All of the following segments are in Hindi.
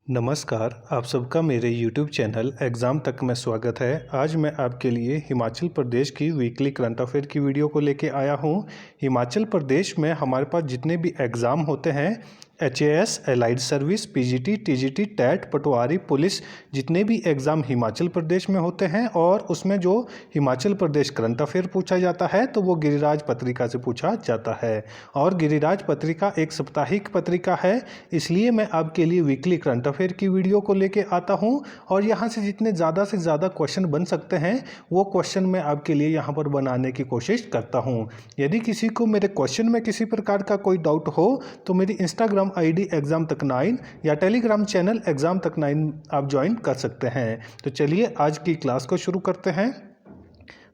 नमस्कार, आप सबका मेरे YouTube चैनल एग्ज़ाम तक में स्वागत है। आज मैं आपके लिए हिमाचल प्रदेश की वीकली करंट अफेयर की वीडियो को लेके आया हूँ। हिमाचल प्रदेश में हमारे पास जितने भी एग्ज़ाम होते हैं, HAS, allied service, PGT, TGT, TET, पटवारी, पुलिस, जितने भी एग्ज़ाम हिमाचल प्रदेश में होते हैं और उसमें जो हिमाचल प्रदेश करंट अफेयर पूछा जाता है तो वो गिरिराज पत्रिका से पूछा जाता है। और गिरिराज पत्रिका एक साप्ताहिक पत्रिका है, इसलिए मैं आपके लिए वीकली करंट अफेयर की वीडियो को लेके आता हूं और यहां से जितने ज़्यादा से ज़्यादा क्वेश्चन बन सकते हैं वो क्वेश्चन मैं आपके लिए यहां पर बनाने की कोशिश करता हूं। यदि किसी को मेरे क्वेश्चन में किसी प्रकार का कोई डाउट हो तो मेरी इंस्टाग्राम ID एग्जाम तक 9 या टेलीग्राम चैनल एग्जाम तक 9 आप ज्वाइन कर सकते हैं। तो चलिए आज की क्लास को शुरू करते हैं।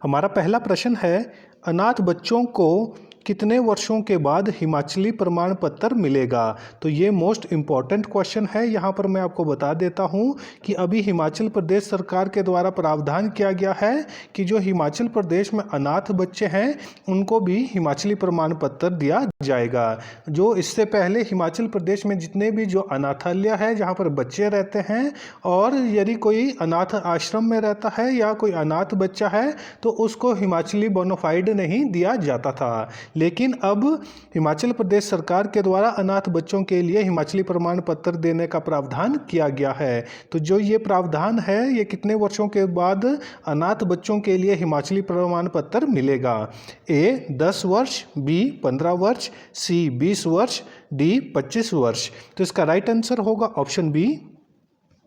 हमारा पहला प्रश्न है, अनाथ बच्चों को कितने वर्षों के बाद हिमाचली प्रमाण पत्र मिलेगा? तो ये मोस्ट इम्पॉर्टेंट क्वेश्चन है। यहाँ पर मैं आपको बता देता हूँ कि अभी हिमाचल प्रदेश सरकार के द्वारा प्रावधान किया गया है कि जो हिमाचल प्रदेश में अनाथ बच्चे हैं उनको भी हिमाचली प्रमाण पत्र दिया जाएगा। जो इससे पहले हिमाचल प्रदेश में जितने भी जो अनाथालय है जहाँ पर बच्चे रहते हैं और यदि कोई अनाथ आश्रम में रहता है या कोई अनाथ बच्चा है तो उसको हिमाचली बोनाफाइड नहीं दिया जाता था, लेकिन अब हिमाचल प्रदेश सरकार के द्वारा अनाथ बच्चों के लिए हिमाचली प्रमाण पत्र देने का प्रावधान किया गया है। तो जो ये प्रावधान है ये कितने वर्षों के बाद अनाथ बच्चों के लिए हिमाचली प्रमाण पत्र मिलेगा? A 10 वर्ष, B 15 वर्ष, C 20 वर्ष, D 25 वर्ष। तो इसका राइट आंसर होगा ऑप्शन बी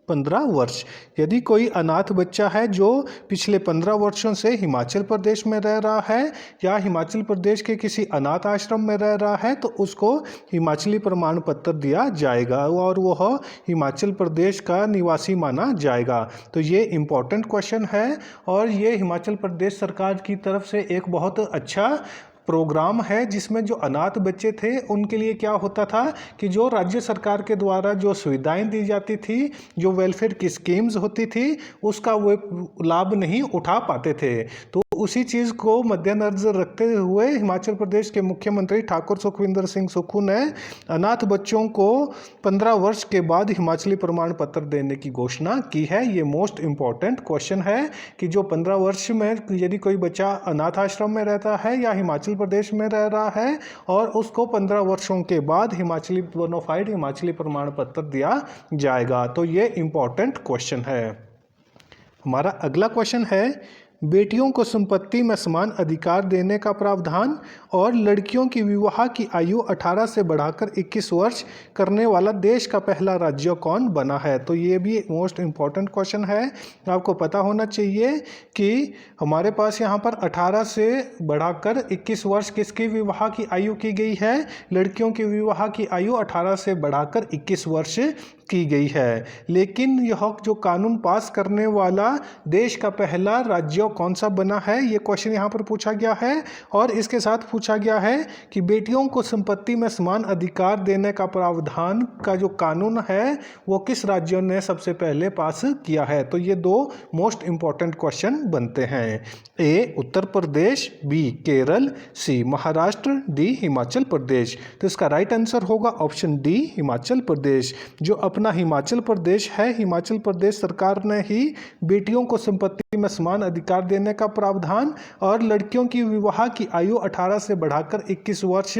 15 वर्ष। यदि कोई अनाथ बच्चा है जो पिछले 15 वर्षों से हिमाचल प्रदेश में रह रहा है या हिमाचल प्रदेश के किसी अनाथ आश्रम में रह रहा है तो उसको हिमाचली प्रमाण पत्र दिया जाएगा और वह हिमाचल प्रदेश का निवासी माना जाएगा। तो ये इम्पोर्टेंट क्वेश्चन है और ये हिमाचल प्रदेश सरकार की तरफ से एक बहुत अच्छा प्रोग्राम है जिसमें जो अनाथ बच्चे थे उनके लिए क्या होता था कि जो राज्य सरकार के द्वारा जो सुविधाएं दी जाती थी, जो वेलफेयर की स्कीम्स होती थी, उसका वो लाभ नहीं उठा पाते थे। तो उसी चीज़ को मद्देनजर रखते हुए हिमाचल प्रदेश के मुख्यमंत्री ठाकुर सुखविंदर सिंह सुक्खू ने अनाथ बच्चों को 15 वर्ष के बाद हिमाचली प्रमाण पत्र देने की घोषणा की है। ये मोस्ट इम्पॉर्टेंट क्वेश्चन है कि जो 15 वर्ष में यदि कोई बच्चा अनाथ आश्रम में रहता है या हिमाचल प्रदेश में रह रहा है और उसको 15 वर्षों के बाद हिमाचली बोनाफाइड हिमाचली प्रमाण पत्र दिया जाएगा। तो ये इम्पॉर्टेंट क्वेश्चन है। हमारा अगला क्वेश्चन है, बेटियों को संपत्ति में समान अधिकार देने का प्रावधान और लड़कियों की विवाह की आयु 18 से बढ़ाकर 21 वर्ष करने वाला देश का पहला राज्य कौन बना है? तो ये भी मोस्ट इम्पॉर्टेंट क्वेश्चन है। आपको पता होना चाहिए कि हमारे पास यहाँ पर 18 से बढ़ाकर 21 वर्ष किसकी विवाह की आयु की गई है? लड़कियों की विवाह की आयु 18 से बढ़ाकर 21 वर्ष की गई है। लेकिन यह जो कानून पास करने वाला देश का पहला राज्य कौन सा बना है, ये क्वेश्चन यहाँ पर पूछा गया है। और इसके साथ पूछा गया है कि बेटियों को संपत्ति में समान अधिकार देने का प्रावधान का जो कानून है वो किस राज्य ने सबसे पहले पास किया है? तो ये दो मोस्ट इंपॉर्टेंट क्वेश्चन बनते हैं। A Uttar Pradesh, B Kerala, C Maharashtra, D Himachal Pradesh. तो इसका राइट आंसर होगा ऑप्शन डी हिमाचल प्रदेश। जो अपना हिमाचल प्रदेश है, हिमाचल प्रदेश सरकार ने ही बेटियों को संपत्ति में समान अधिकार देने का प्रावधान और लड़कियों की विवाह की आयु 18 से बढ़ाकर 21 वर्ष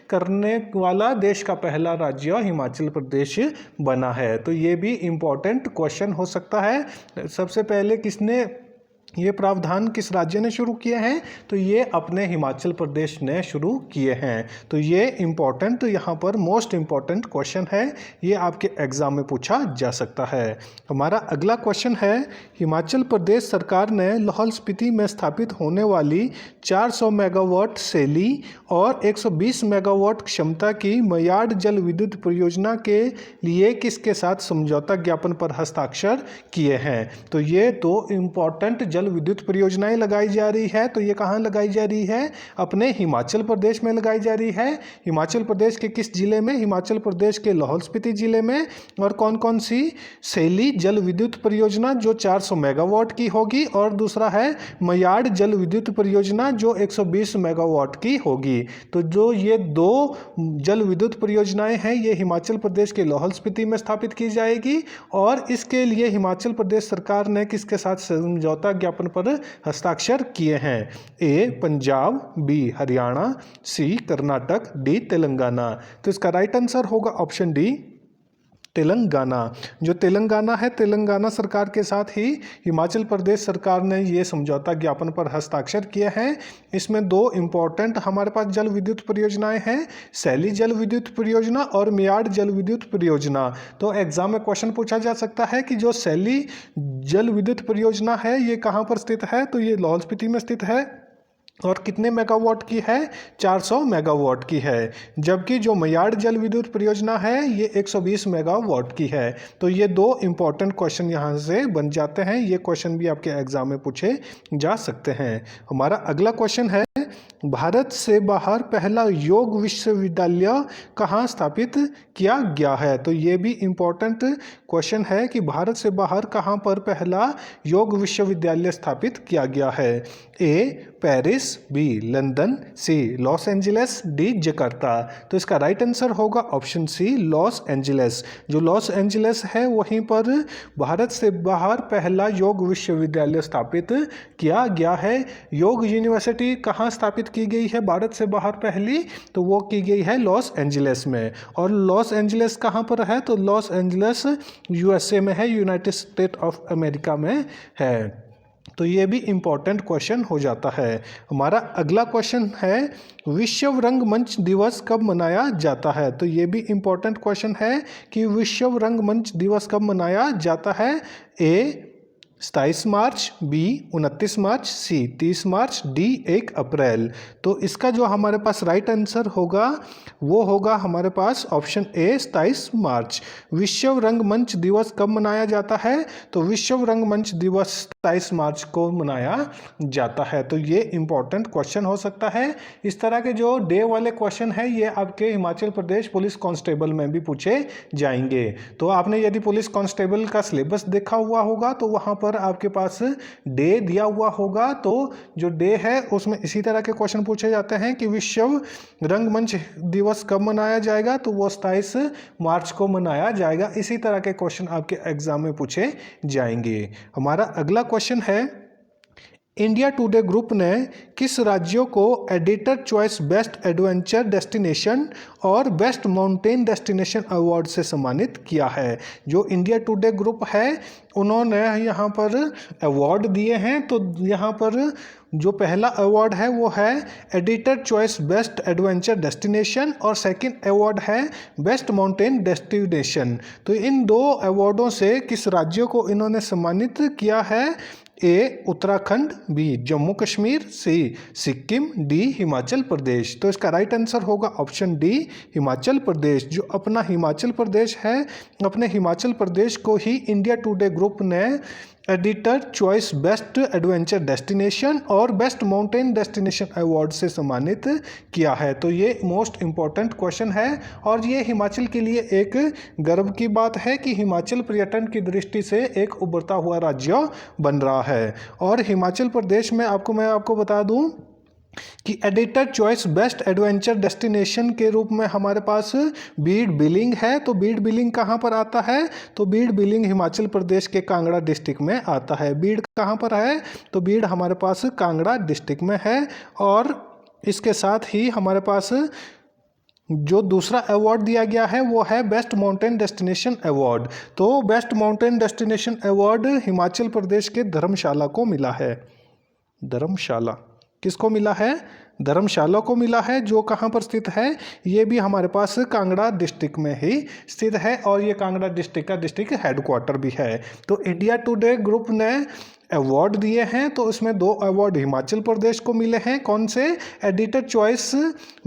करने वाला देश का पहला राज्य हिमाचल प्रदेश बना है। तो ये भी इम्पोर्टेंट क्वेश्चन हो सकता है। सबसे पहले किसने ये प्रावधान किस राज्य ने शुरू किए हैं? तो ये अपने हिमाचल प्रदेश ने शुरू किए हैं। तो ये इम्पॉर्टेंट यहाँ पर मोस्ट इम्पॉर्टेंट क्वेश्चन है, ये आपके एग्जाम में पूछा जा सकता है। हमारा अगला क्वेश्चन है, हिमाचल प्रदेश सरकार ने लाहौल स्पीति में स्थापित होने वाली 400 मेगावाट सैली और 120 मेगावाट क्षमता की मयाड़ जल विद्युत परियोजना के लिए किसके साथ समझौता ज्ञापन पर हस्ताक्षर किए हैं? तो ये दो इम्पॉर्टेंट जल विद्युत परियोजनाएं लगाई जा रही है, तो ये कहाँ लगाई जा रही है? अपने हिमाचल प्रदेश में लगाई जा रही है। हिमाचल प्रदेश के किस जिले में? हिमाचल प्रदेश के लाहौल स्पीति जिले में। और कौन कौन सी? सैली जल विद्युत परियोजना जो 400 मेगावाट की होगी, और दूसरा है मयाड़ जल विद्युत परियोजना जो 120 मेगावाट की होगी। तो जो ये दो जल विद्युत परियोजनाएं हैं ये हिमाचल प्रदेश के लाहौल स्पीति में स्थापित की जाएगी, और इसके लिए हिमाचल प्रदेश सरकार ने किसके साथ समझौता ज्ञापन पर हस्ताक्षर किए हैं? ए पंजाब, बी हरियाणा, सी कर्नाटक, डी तेलंगाना। तो इसका राइट आंसर होगा ऑप्शन डी तेलंगाना। जो तेलंगाना है, तेलंगाना सरकार के साथ ही हिमाचल प्रदेश सरकार ने ये समझौता ज्ञापन पर हस्ताक्षर किए हैं। इसमें दो इम्पोर्टेंट हमारे पास जल विद्युत परियोजनाएं हैं, सैली जल विद्युत परियोजना और मयाड़ जल विद्युत परियोजना। तो एग्जाम में क्वेश्चन पूछा जा सकता है कि जो सैली जल विद्युत परियोजना है ये कहाँ पर स्थित है? तो ये लाहौल स्पीति में स्थित है, और कितने मेगावाट की है? 400 मेगावाट की है। जबकि जो मयाड़ जल विद्युत परियोजना है ये 120 मेगावाट की है। तो ये दो इम्पॉर्टेंट क्वेश्चन यहाँ से बन जाते हैं। ये क्वेश्चन भी आपके एग्जाम में पूछे जा सकते हैं। हमारा अगला क्वेश्चन है, भारत से बाहर पहला योग विश्वविद्यालय कहाँ स्थापित किया गया है? तो ये भी इम्पोर्टेंट क्वेश्चन है कि भारत से बाहर कहाँ पर पहला योग विश्वविद्यालय स्थापित किया गया है? ए पेरिस, बी लंदन, सी लॉस एंजलिस, डी जकार्ता। तो इसका राइट आंसर होगा ऑप्शन सी लॉस एंजलिस। जो लॉस एंजलिस है वहीं पर भारत से बाहर पहला योग विश्वविद्यालय स्थापित किया गया है। योग यूनिवर्सिटी कहाँ स्थापित की गई है भारत से बाहर पहली? तो वो की गई है लॉस एंजलिस में। और लॉस एंजलिस कहाँ पर है? तो लॉस एंजलिस यूएसए में है, यूनाइटेड स्टेट ऑफ अमेरिका में है। तो ये भी इम्पॉर्टेंट क्वेश्चन हो जाता है। हमारा अगला क्वेश्चन है, विश्व रंगमंच दिवस कब मनाया जाता है? तो ये भी इम्पॉर्टेंट क्वेश्चन है कि विश्व रंगमंच दिवस कब मनाया जाता है? ए 27 मार्च, बी 29 मार्च, सी 30 मार्च, डी 1 अप्रैल। तो इसका जो हमारे पास राइट आंसर होगा वो होगा हमारे पास ऑप्शन ए 27 मार्च। विश्व रंगमंच दिवस कब मनाया जाता है? तो विश्व रंगमंच दिवस 27 मार्च को मनाया जाता है। तो ये इम्पोर्टेंट क्वेश्चन हो सकता है। इस तरह के जो डे वाले क्वेश्चन है ये आपके हिमाचल प्रदेश पुलिस कांस्टेबल में भी पूछे जाएंगे। तो आपने यदि पुलिस कांस्टेबल का सिलेबस देखा हुआ होगा तो वहाँ पर आपके पास डे दिया हुआ होगा। तो जो डे है उसमें इसी तरह के क्वेश्चन पूछे जाते हैं कि विश्व रंगमंच दिवस कब मनाया जाएगा? तो वो 27 मार्च को मनाया जाएगा। इसी तरह के क्वेश्चन आपके एग्जाम में पूछे जाएंगे। हमारा अगला क्वेश्चन है, इंडिया टुडे ग्रुप ने किस राज्यों को editor choice best adventure destination और बेस्ट माउंटेन डेस्टिनेशन अवार्ड से सम्मानित किया है? जो इंडिया टुडे ग्रुप है उन्होंने यहाँ पर अवार्ड दिए हैं। तो यहाँ पर जो पहला अवार्ड है वो है editor choice best adventure destination, और सेकंड अवार्ड है बेस्ट माउंटेन डेस्टिनेशन। तो इन दो अवार्डों से किस राज्यों को इन्होंने सम्मानित किया है? ए उत्तराखंड, बी जम्मू कश्मीर, सी सिक्किम, डी हिमाचल प्रदेश। तो इसका राइट आंसर होगा ऑप्शन डी हिमाचल प्रदेश। जो अपना हिमाचल प्रदेश है, अपने हिमाचल प्रदेश को ही इंडिया टुडे ग्रुप ने editor choice best adventure destination और बेस्ट माउंटेन डेस्टिनेशन अवार्ड से सम्मानित किया है। तो ये मोस्ट इम्पॉर्टेंट क्वेश्चन है, और ये हिमाचल के लिए एक गर्व की बात है कि हिमाचल पर्यटन की दृष्टि से एक उभरता हुआ राज्य बन रहा है। और हिमाचल प्रदेश में मैं आपको बता दूं कि editor choice best adventure destination के रूप में हमारे पास बीड़ बिलिंग है। तो बीड़ बिलिंग कहाँ पर आता है? तो बीड़ बिलिंग हिमाचल प्रदेश के कांगड़ा डिस्ट्रिक्ट में आता है। बीड़ कहाँ पर है? तो बीड़ हमारे पास कांगड़ा डिस्ट्रिक्ट में है। और इसके साथ ही हमारे पास जो दूसरा अवार्ड दिया गया है वो है बेस्ट माउंटेन डेस्टिनेशन अवार्ड। तो best mountain destination award Himachal Pradesh के धर्मशाला को मिला है। धर्मशाला किसको मिला है? धर्मशाला को मिला है, जो कहाँ पर स्थित है? ये भी हमारे पास कांगड़ा डिस्ट्रिक्ट में ही स्थित है, और ये कांगड़ा डिस्ट्रिक्ट का डिस्ट्रिक्ट हेडक्वार्टर भी है। तो इंडिया टुडे ग्रुप ने अवार्ड दिए हैं, तो उसमें 2 अवार्ड हिमाचल प्रदेश को मिले हैं। कौन से? Editor choice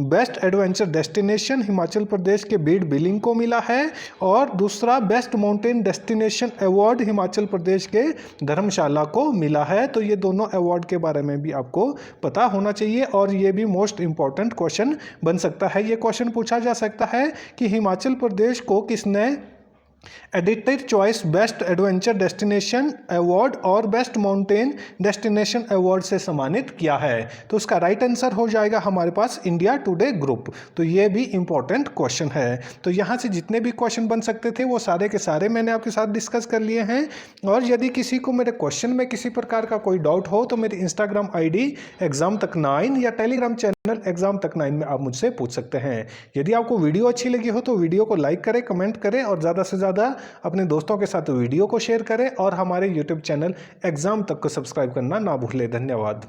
best adventure destination Himachal Pradesh के बीड़ बिलिंग को मिला है, और दूसरा best mountain destination award Himachal Pradesh के धर्मशाला को मिला है। तो ये दोनों अवार्ड के बारे में भी आपको पता होना चाहिए, और ये भी मोस्ट इंपॉर्टेंट क्वेश्चन बन सकता है। ये क्वेश्चन पूछा जा सकता है कि हिमाचल प्रदेश को किसने editor choice best adventure destination award और बेस्ट माउंटेन डेस्टिनेशन अवार्ड से सम्मानित किया है? तो उसका राइट आंसर हो जाएगा हमारे पास इंडिया टुडे ग्रुप। तो ये भी इंपॉर्टेंट क्वेश्चन है। तो यहाँ से जितने भी क्वेश्चन बन सकते थे वो सारे के सारे मैंने आपके साथ डिस्कस कर लिए हैं। और यदि किसी को मेरे क्वेश्चन में किसी प्रकार का कोई डाउट हो तो मेरी इंस्टाग्राम ID एग्जाम तक 9 या टेलीग्राम चैनल एग्जाम तक 9 में आप मुझसे पूछ सकते हैं। यदि आपको वीडियो अच्छी लगी हो तो वीडियो को लाइक करें, कमेंट करें, और ज़्यादा से ज़्यादा अपने दोस्तों के साथ वीडियो को शेयर करें, और हमारे YouTube चैनल एग्जाम तक को सब्सक्राइब करना ना भूलें। धन्यवाद।